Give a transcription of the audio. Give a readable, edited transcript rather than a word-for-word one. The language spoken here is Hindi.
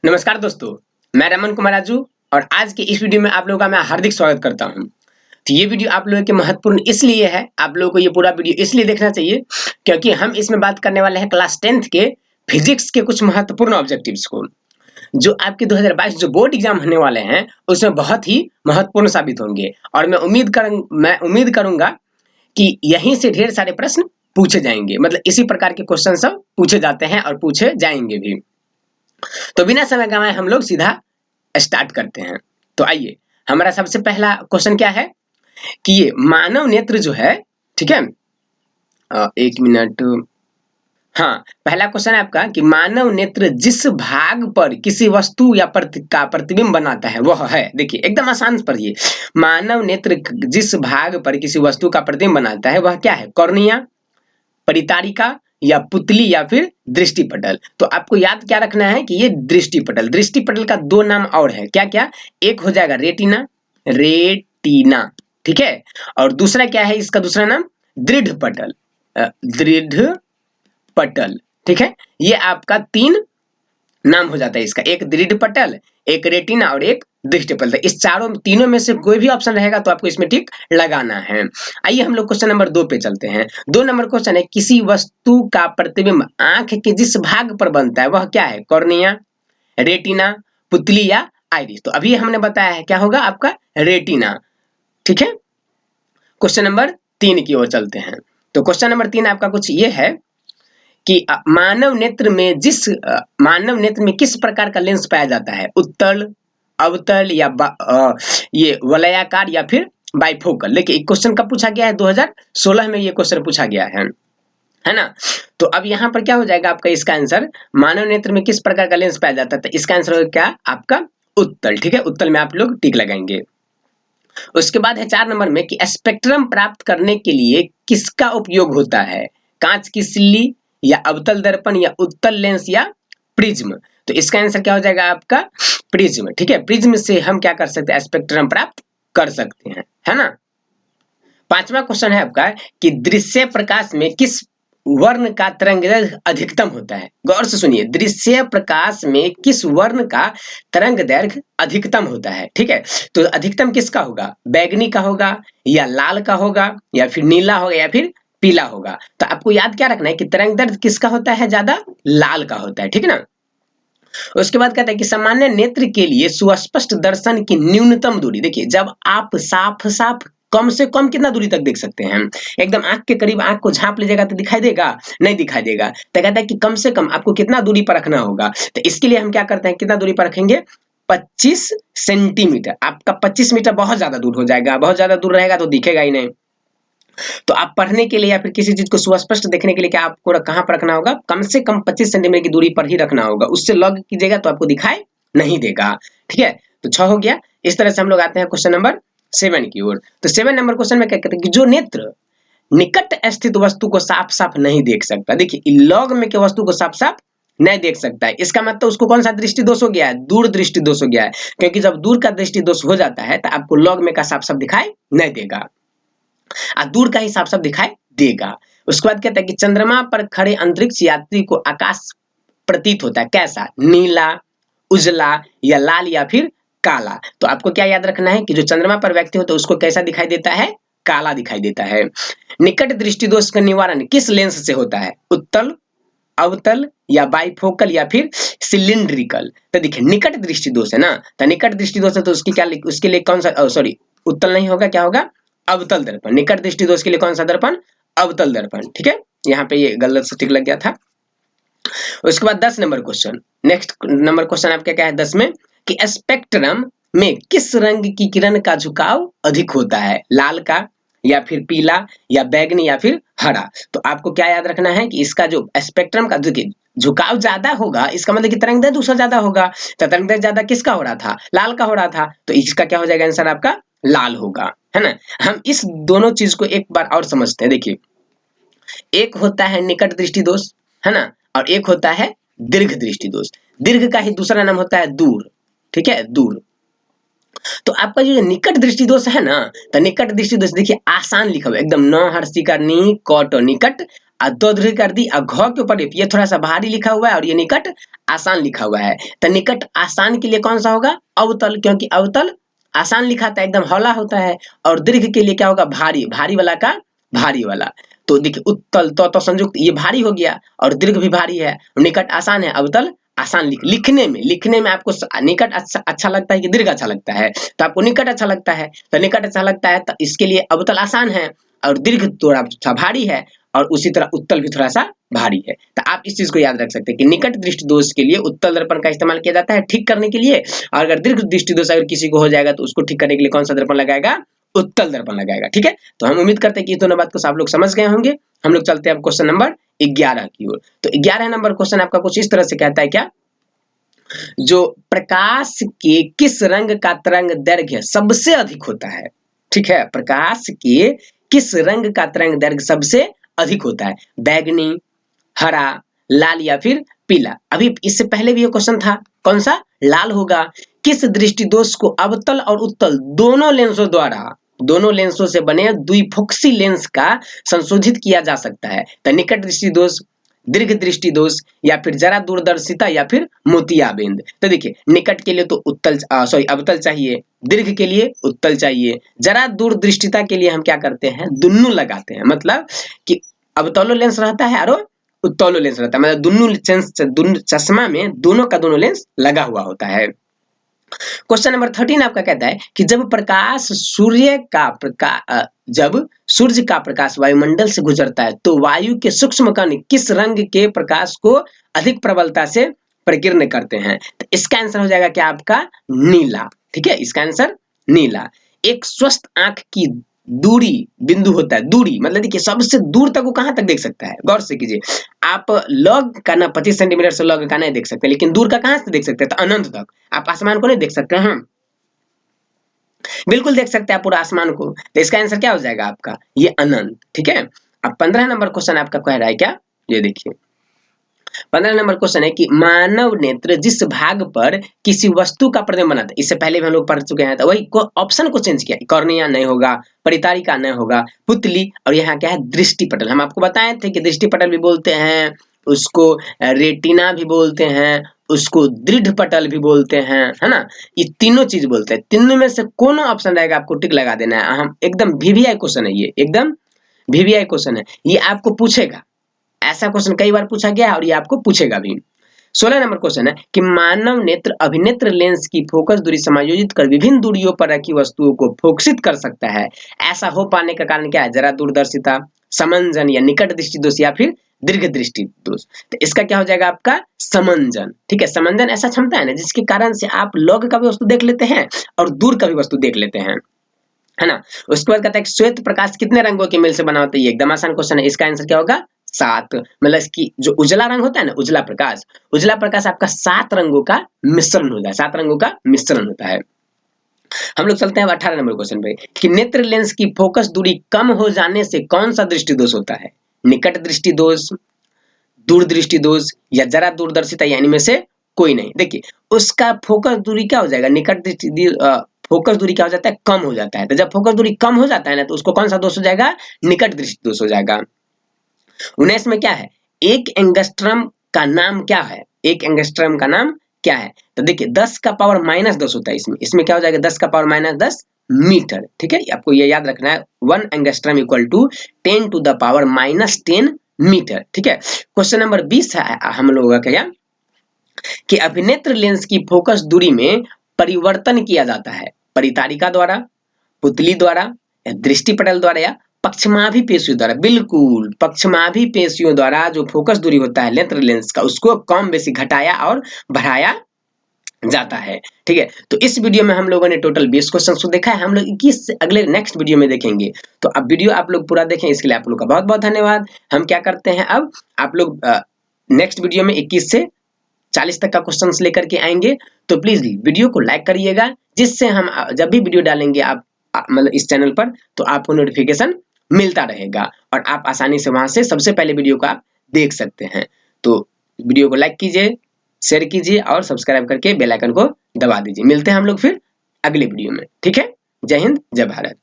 नमस्कार दोस्तों, मैं रमन कुमार राजू और आज के इस वीडियो में आप लोगों का मैं हार्दिक स्वागत करता हूं। तो ये वीडियो आप लोगों के महत्वपूर्ण इसलिए है, आप लोगों को ये पूरा वीडियो इसलिए देखना चाहिए क्योंकि हम इसमें बात करने वाले हैं क्लास 10th के फिजिक्स के कुछ महत्वपूर्ण ऑब्जेक्टिव्स को, जो आपके 2022 जो बोर्ड एग्जाम होने वाले हैं उसमें बहुत ही महत्वपूर्ण साबित होंगे। और मैं उम्मीद करूंगा कि यहीं से ढेर सारे प्रश्न पूछे जाएंगे, मतलब इसी प्रकार के क्वेश्चन सब पूछे जाते हैं और पूछे जाएंगे भी। तो बिना समय गंवाए हम लोग सीधा स्टार्ट करते हैं। तो आइए, हमारा सबसे पहला क्वेश्चन क्या है कि ये मानव नेत्र जो है, ठीक है, एक मिनट। हाँ, पहला क्वेश्चन है आपका कि मानव नेत्र जिस भाग पर किसी वस्तु या का प्रतिबिंब बनाता है वह है। देखिए एकदम आसान पर, ये मानव नेत्र जिस भाग पर किसी वस्तु का प्रतिबिंब बनाता है वह क्या है? कॉर्निया, परितारिका या पुतली या फिर दृष्टिपटल। तो आपको याद क्या रखना है कि ये दृष्टिपटल का दो नाम और है। क्या क्या? एक हो जाएगा रेटिना, ठीक है, और दूसरा क्या है इसका दूसरा नाम? दृढ़ पटल, ठीक है। ये आपका तीन नाम हो जाता है इसका, एक दृढ़ पटल, एक रेटिना और एक दृष्टिपटल। इस तीनों में से कोई भी ऑप्शन रहेगा तो आपको इसमें टिक लगाना है। आइए हम लोग क्वेश्चन नंबर 2 पे चलते हैं। 2 नंबर क्वेश्चन है किसी वस्तु का प्रतिबिंब आंख के जिस भाग पर बनता है वह क्या है? कॉर्निया, रेटिना, पुतली या आइरिस। तो अभी हमने बताया है क्या होगा आपका? रेटिना, ठीक है। क्वेश्चन नंबर 3 की ओर चलते हैं। तो क्वेश्चन नंबर 3 आपका कुछ ये है कि मानव नेत्र में किस प्रकार का लेंस पाया जाता है? उत्तल, अवतल या ये वलयाकार या फिर बाइफोकल। देखिए क्वेश्चन कब पूछा गया है? 2016 में ये क्वेश्चन पूछा गया है ना। तो अब यहाँ पर क्या हो जाएगा आपका इसका आंसर? मानव नेत्र में किस प्रकार का लेंस पाया जाता है? तो इसका आंसर होगा क्या आपका? उत्तल, ठीक है। उत्तल में आप लोग टिक लगाएंगे। उसके बाद है 4 नंबर में कि स्पेक्ट्रम प्राप्त करने के लिए किसका उपयोग होता है? कांच की सिल्ली या अवतल दर्पण या उत्तल लेंस या प्रिज्म। तो इसका आंसर क्या हो जाएगा आपका? प्रिज्म, ठीक है। प्रिज्म से हम क्या कर सकते हैं? स्पेक्ट्रम प्राप्त कर सकते हैं, है ना। 5वां क्वेश्चन है आपका कि दृश्य प्रकाश में किस वर्ण का तरंगदैर्घ्य अधिकतम होता है? गौर से सुनिए, दृश्य प्रकाश में किस वर्ण का तरंगदैर्घ्य अधिकतम होता है? ठीक है, तो अधिकतम किसका होगा? बैगनी का होगा या लाल का होगा या फिर नीला होगा या फिर पीला होगा। तो आपको याद क्या रखना है कि तरंगदैर्घ्य किसका होता है? ज्यादा लाल का होता है, ठीक है ना। उसके बाद कहता है कि सामान्य नेत्र के लिए सुस्पष्ट दर्शन की न्यूनतम दूरी। देखिए जब आप साफ कम से कम कितना दूरी तक देख सकते हैं? एकदम आंख के करीब आंख को झांप लीजिएगा तो दिखाई देगा? नहीं दिखाई देगा। तो कहता है कि कम से कम आपको कितना दूरी पर रखना होगा? तो इसके लिए हम क्या करते हैं, कितना दूरी पर रखेंगे? 25 सेंटीमीटर। आपका 25 मीटर बहुत ज्यादा दूर हो जाएगा, बहुत ज्यादा दूर रहेगा तो दिखेगा ही नहीं। तो आप पढ़ने के लिए या फिर किसी चीज को सुस्पष्ट देखने के लिए क्या आपको कहां पर रखना होगा? कम से कम 25 सेंटीमीटर की दूरी पर ही रखना होगा। उससे लॉग कीजिएगा तो आपको दिखाई नहीं देगा, ठीक है। तो 6 हो गया। इस तरह से हम लोग आते हैं क्वेश्चन नंबर 7 की ओर। तो 7 नंबर क्वेश्चन में क्या कहते हैं कि जो नेत्र निकट स्थित वस्तु को साफ साफ नहीं देख सकता। देखिए लॉग में के वस्तु को साफ साफ नहीं देख सकता है, इसका मतलब उसको कौन सा दृष्टि दोष हो गया है? दूर दृष्टि दोष हो गया है। क्योंकि जब दूर का दृष्टि दोष हो जाता है तो आपको लॉग में का साफ साफ दिखाई नहीं देगा, दूर का ही साफ साफ दिखाई देगा। उसके बाद कहता है कि चंद्रमा पर खड़े अंतरिक्ष यात्री को आकाश प्रतीत होता है कैसा? नीला, उजला या लाल या फिर काला। तो आपको क्या याद रखना है कि जो चंद्रमा पर व्यक्ति होता है उसको कैसा दिखाई देता है? काला दिखाई देता है। निकट दृष्टि दोष का निवारण किस लेंस से होता है? उत्तल, अवतल या बाइफोकल या फिर सिलिंड्रिकल। तो देखिए निकट दृष्टि दोष है ना, तो निकट दृष्टि दोष है तो उसके लिए कौन सा, सॉरी उत्तल नहीं होगा, क्या होगा? अवतल दर्पण। निकट दृष्टि दोष के लिए कौन सा दर्पण? अवतल दर्पण, ठीक है। यहाँ पे ये गलत से टिक लग गया था। उसके बाद 10 number question, next number question आपका क्या है 10 में कि स्पेक्ट्रम में किस रंग की किरण का झुकाव अधिक होता है? लाल का या फिर पीला या बैगनी या फिर हरा। तो आपको क्या याद रखना है कि इसका जो स्पेक्ट्रम का झुकाव ज्यादा होगा, इसका मतलब कि तरंगदैर्घ्य दूसरा ज्यादा होगा। तो तरंगदैर्घ्य ज्यादा किसका हो रहा था? लाल का हो रहा था। तो इसका क्या हो जाएगा आंसर आपका? लाल होगा, है ना। हम इस दोनों चीज को एक बार और समझते हैं। देखिए एक होता है निकट दृष्टि दोष, है ना, और एक होता है दीर्घ दृष्टि दोष। दीर्घ का ही दूसरा नाम होता है दूर, ठीक है, दूर। तो आपका जो निकट दृष्टि दोष है ना, तो निकट दृष्टि दोष देखिए आसान लिखा हुआ एकदम, न हर्षिका नी कट निकट और दो दीर्घ कर दी और घ के ऊपर ये थोड़ा सा भारी लिखा हुआ है और ये निकट आसान लिखा हुआ है। तो निकट आसान के लिए कौन सा होगा? अवतल, क्योंकि अवतल आसान लिखा था, एकदम हौला होता है। और दीर्घ के लिए क्या होगा? भारी, भारी वाला का भारी वाला। तो देखिए उत्तल तो संयुक्त ये भारी हो गया और दीर्घ भी भारी है, निकट आसान है, अवतल आसान। लिखने में आपको निकट अच्छा लगता है कि दीर्घ अच्छा लगता है? तो आपको निकट अच्छा लगता है, तो निकट अच्छा लगता है तो इसके लिए अवतल आसान है और दीर्घ थोड़ा सा भारी है और उसी तरह उत्तल भी थोड़ा सा भारी है। तो आप इस चीज को याद रख सकते हैं कि निकट दृष्टि दोष के लिए उत्तल दर्पण का इस्तेमाल किया जाता है ठीक करने के लिए, और अगर दीर्घ दृष्टि दोष अगर किसी को हो जाएगा तो उसको ठीक करने के लिए कौन सा दर्पण लगाएगा? उत्तल दर्पण लगाएगा। ठीक है, तो हम उम्मीद करते हैं कि इस दोनों बात को आप लोग समझ गए होंगे। हम लोग चलते हैं अब क्वेश्चन नंबर 11 की ओर। तो 11 नंबर क्वेश्चन आपका कुछ इस तरह से कहता है, क्या? जो प्रकाश के किस रंग का तरंग दैर्घ्य सबसे अधिक होता है? ठीक है, प्रकाश के किस रंग का तरंग दैर्घ्य सबसे अधिक होता है? बैगनी, हरा, लाल या फिर पीला? अभी इससे पहले भी ये क्वेश्चन था, कौन सा? लाल होगा। किस दृष्टि दोष को अवतल और उत्तल दोनों लेंसों से बने द्विफोक्सी लेंस का संशोधित किया जा सकता है? तो निकट दृष्टि दोष, दीर्घ दृष्टि दोष या फिर जरा दूरदर्शिता या फिर मोतियाबिंद? तो देखिए निकट के लिए तो अवतल चाहिए, दीर्घ के लिए उत्तल चाहिए, जरा दूरदृष्टिता के लिए हम क्या करते हैं? दुन्नु लगाते हैं। मतलब कि अवतलो लेंस रहता है और उत्तलो लेंस रहता है, मतलब दोनों चश्मा में दोनों का दोनों लेंस लगा हुआ होता है। क्वेश्चन नंबर 13 आपका कहता है कि जब सूर्य का प्रकाश वायुमंडल से गुजरता है तो वायु के सूक्ष्म कण किस रंग के प्रकाश को अधिक प्रबलता से प्रकीर्ण करते हैं? तो इसका आंसर हो जाएगा क्या आपका? नीला। ठीक है, इसका आंसर नीला। एक स्वस्थ आंख की दूरी बिंदु होता है, दूरी मतलब देखिए सबसे दूर तक वो कहां तक देख सकता है? गौर से कीजिए, आप लॉग का ना 25 सेंटीमीटर से लॉग का नहीं देख सकते, लेकिन दूर का कहां से देख सकते हैं? तो अनंत तक। आप आसमान को नहीं देख सकते हैं? बिल्कुल देख सकते हैं पूरा आसमान को। तो इसका आंसर क्या हो जाएगा आपका? ये अनंत। ठीक है, अब 15 नंबर क्वेश्चन आपका कह रहा है क्या? ये देखिए 15 नंबर क्वेश्चन है कि मानव नेत्र जिस भाग पर किसी वस्तु का प्रतिबिंब बनाता है, इससे पहले भी हम लोग पढ़ चुके हैं, तो वही ऑप्शन को चेंज किया, कॉर्निया नहीं होगा, परितारिका नहीं होगा, पुतली, और यहाँ क्या है? दृष्टि पटल। हम आपको बताए थे कि दृष्टि पटल भी बोलते हैं, उसको रेटिना भी बोलते हैं, उसको दृढ़ पटल भी बोलते हैं, है ना? ये तीनों चीज बोलते हैं। तीनों में से कौन ऑप्शन रहेगा आपको टिक लगा देना है। हम एकदम वीवीआई क्वेश्चन है, ये एकदम वीवीआई क्वेश्चन है, ये आपको पूछेगा। ऐसा क्वेश्चन कई बार पूछा गया और ये आपको पूछेगा भी। 16 नंबर क्वेश्चन है कि मानव नेत्र अभिनेत्र लेंस की फोकस दूरी समायोजित कर विभिन्न दूरियों पर रखी वस्तुओं को फोकसित कर सकता है। ऐसा हो पाने का कारण क्या है? जरा दूरदर्शिता, समंजन या निकट दृष्टि दोष या फिर दीर्घ दृष्टि दोष? तो इसका क्या हो जाएगा आपका? समंजन। ठीक है, समंजन ऐसा क्षमता है ना जिसके कारण से आप लॉग का भी वस्तु देख लेते हैं और दूर का भी वस्तु देख लेते हैं, है ना? उसके बाद कहता है श्वेत प्रकाश कितने रंगों के मेल से बना होता है? ये एकदम आसान क्वेश्चन है, इसका आंसर क्या होगा? 7। मतलब इसकी जो उजला रंग होता है ना, उजला प्रकाश आपका 7 रंगों का मिश्रण होता है, 7 रंगों का मिश्रण होता है। हम लोग चलते हैं 18 नंबर क्वेश्चन पे कि नेत्र लेंस की फोकस दूरी कम हो जाने से कौन सा दृष्टि दोष होता है? निकट दृष्टि दोष, दूर दृष्टि दोष या जरा दूरदर्शिता, या इनमें से कोई नहीं। देखिए उसका फोकस दूरी क्या हो जाएगा? निकट दृष्टि फोकस दूरी क्या हो जाता है? कम हो जाता है। तो जब फोकस दूरी कम हो जाता है ना, तो उसको कौन सा दोष हो जाएगा? निकट दृष्टि दोष हो जाएगा। 19 में क्या है? एक एंगस्ट्रम का नाम क्या है? एक एंगस्ट्रम का नाम क्या है? तो देखिए 10 का पावर -10 होता है इसमें क्या हो जाएगा? 10 का पावर -10 मीटर। ठीक है, आपको ये याद रखना है, 1 angstrom equal to 10 to the power -10 metre. ठीक है, क्वेश्चन नंबर 20 है हम लोगों का क्या कि अभिनेत्र लेंस की फोकस दूरी में परिवर्तन किया जाता है परितारिका द्वारा, पुतली द्वारा, दृष्टि पटल द्वारा या पक्षमाभी पेशियों द्वारा? बिल्कुल, पक्षमाभी पेशियों द्वारा जो फोकस दूरी होता है नेत्र लेंस का, उसको कम बेसी घटाया और बढ़ाया जाता है। ठीक है, तो इस वीडियो में हम लोगों ने टोटल 20 क्वेश्चन को देखा है। हम लोग 21 अगले नेक्स्ट वीडियो में देखेंगे। तो अब वीडियो आप लोग पूरा देखें, इसके लिए आप लोग का बहुत बहुत धन्यवाद। हम क्या करते हैं, अब आप लोग नेक्स्ट वीडियो में 21 से 40 तक का क्वेश्चंस लेकर के आएंगे। तो प्लीज वीडियो को लाइक करिएगा, जिससे हम जब भी वीडियो डालेंगे आप मतलब इस चैनल पर, तो आपको नोटिफिकेशन मिलता रहेगा और आप आसानी से वहां से सबसे पहले वीडियो को आप देख सकते हैं। तो वीडियो को लाइक कीजिए, शेयर कीजिए और सब्सक्राइब करके बेल आइकन को दबा दीजिए। मिलते हैं हम लोग फिर अगले वीडियो में। ठीक है, जय हिंद, जय भारत।